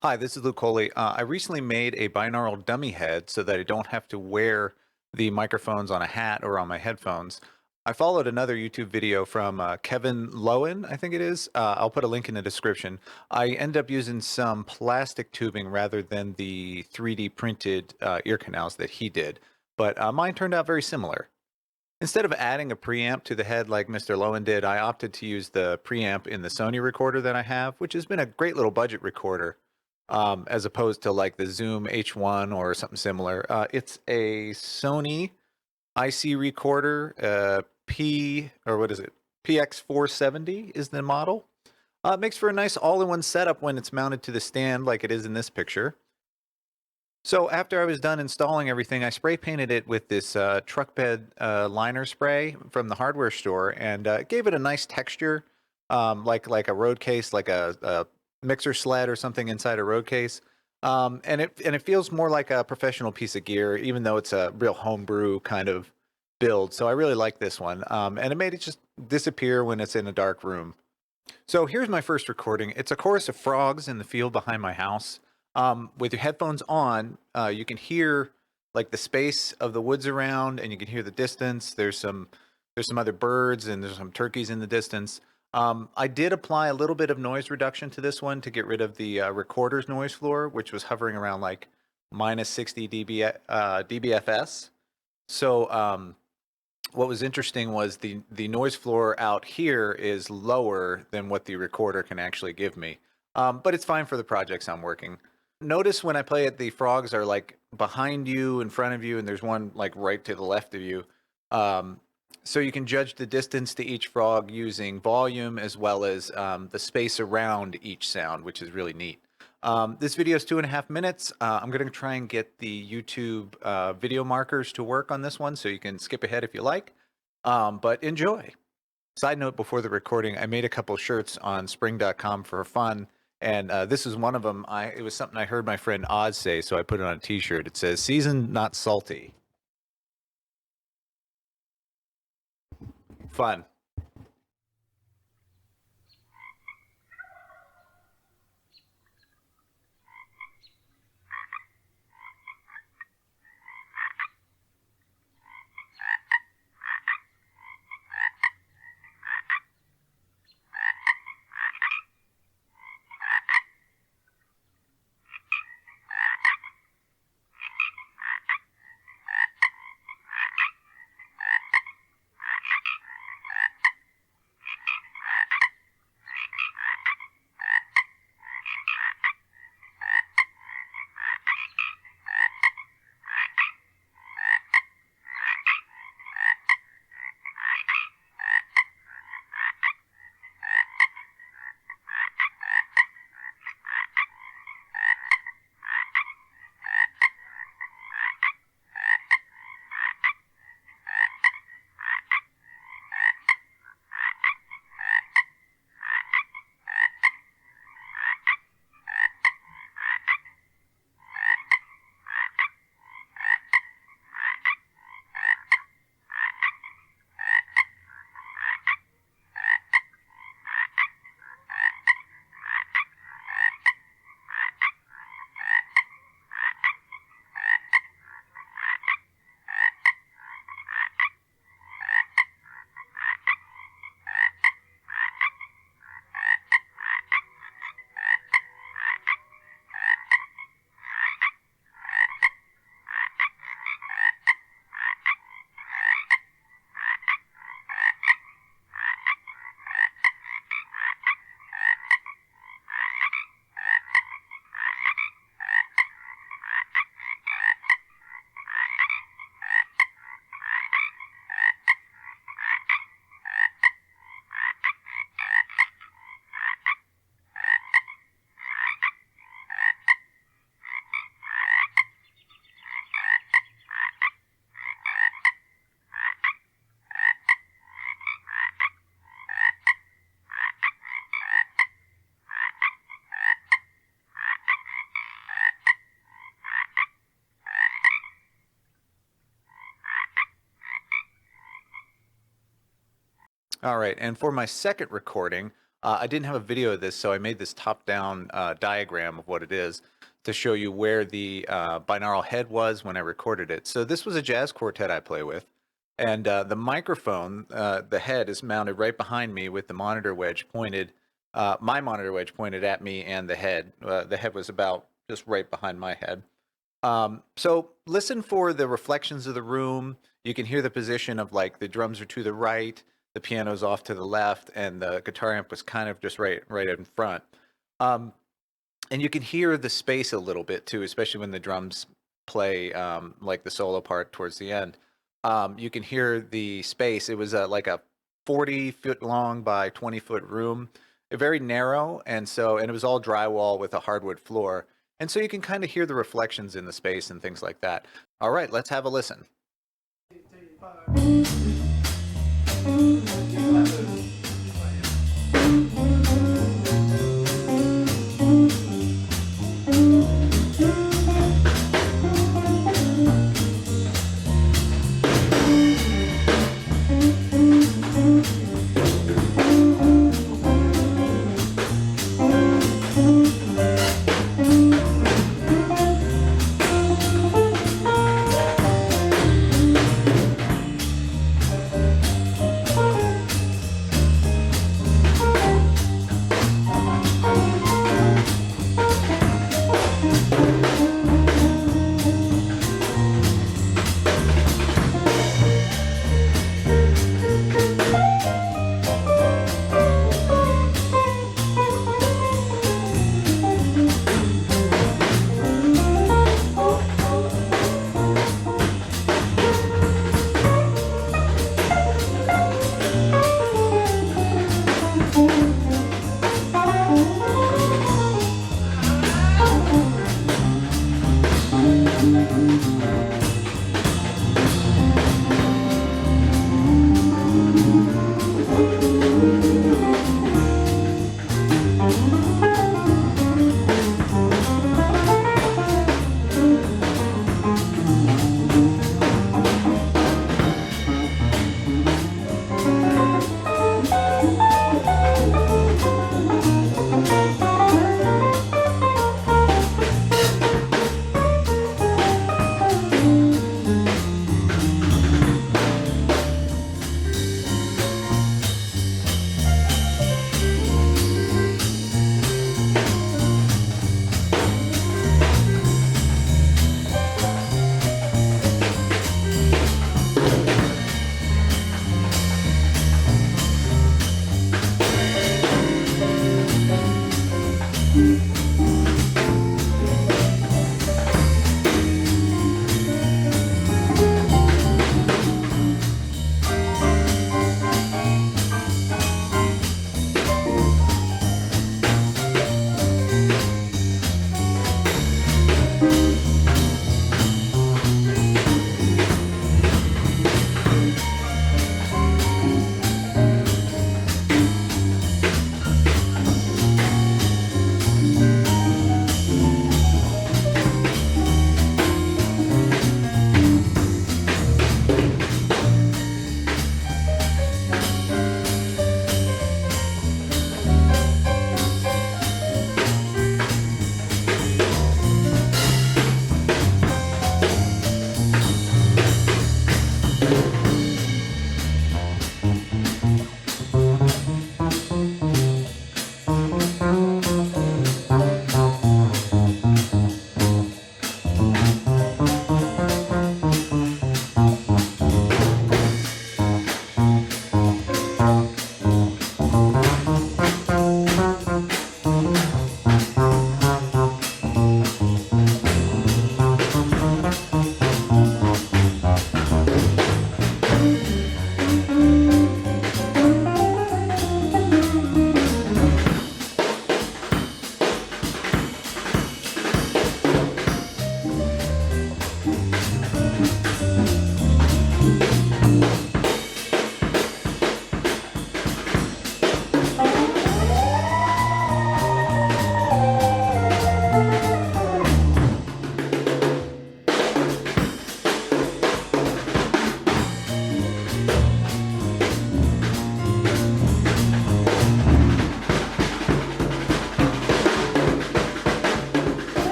Hi, this is Luke Coley. I recently made a binaural dummy head so that I don't have to wear the microphones on a hat or on my headphones. I followed another YouTube video from Kevin Lowen, I think it is. I'll put a link in the description. I ended up using some plastic tubing rather than the 3D printed ear canals that he did, but mine turned out very similar. Instead of adding a preamp to the head like Mr. Lowen did, I opted to use the preamp in the Sony recorder that I have, which has been a great little budget recorder, as opposed to like the Zoom H1 or something similar. It's a Sony IC recorder, P or what is it? PX470 is the model. It makes for a nice all-in-one setup when it's mounted to the stand like it is in this picture. So after I was done installing everything, I spray painted it with this truck bed liner spray from the hardware store, and gave it a nice texture, like a road case, like a mixer sled or something inside a road case. And it feels more like a professional piece of gear, even though it's a real homebrew kind of build. So I really like this one, and it made it just disappear when it's in a dark room. So here's my first recording. It's a chorus of frogs in the field behind my house. With your headphones on, you can hear like the space of the woods around, and you can hear the distance. There's some other birds, and there's some turkeys in the distance. I did apply a little bit of noise reduction to this one to get rid of the recorder's noise floor, which was hovering around like minus 60 dBFS. So what was interesting was the noise floor out here is lower than what the recorder can actually give me. But it's fine for the projects I'm working. Notice when I play it, the frogs are like behind you, in front of you, and there's one like right to the left of you. Um, so you can judge the distance to each frog using volume as well as the space around each sound, which is really neat. This video is 2.5 minutes. I'm going to try and get the YouTube video markers to work on this one, so you can skip ahead if you like. But enjoy. Side note before the recording, I made a couple shirts on spring.com for fun, and this is one of them. It was something I heard my friend Oz say, so I put it on a t-shirt. It says, "Seasoned, not salty." Fun. All right, and for my second recording, I didn't have a video of this, so I made this top-down diagram of what it is to show you where the binaural head was when I recorded it. So this was a jazz quartet I play with, and the microphone, the head is mounted right behind me with the monitor wedge pointed, my monitor wedge pointed at me and the head. The head was about just right behind my head. So listen for the reflections of the room. You can hear the position of like the drums are to the right, the piano's off to the left, and the guitar amp was kind of just right in front. And you can hear the space a little bit too, especially when the drums play like the solo part towards the end. You can hear the space. It was like a 40-foot long by 20-foot room, very narrow, and it was all drywall with a hardwood floor. And so you can kind of hear the reflections in the space and things like that. All right, let's have a listen.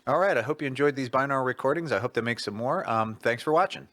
All right, I hope you enjoyed these binaural recordings. I hope to make some more. Thanks for watching.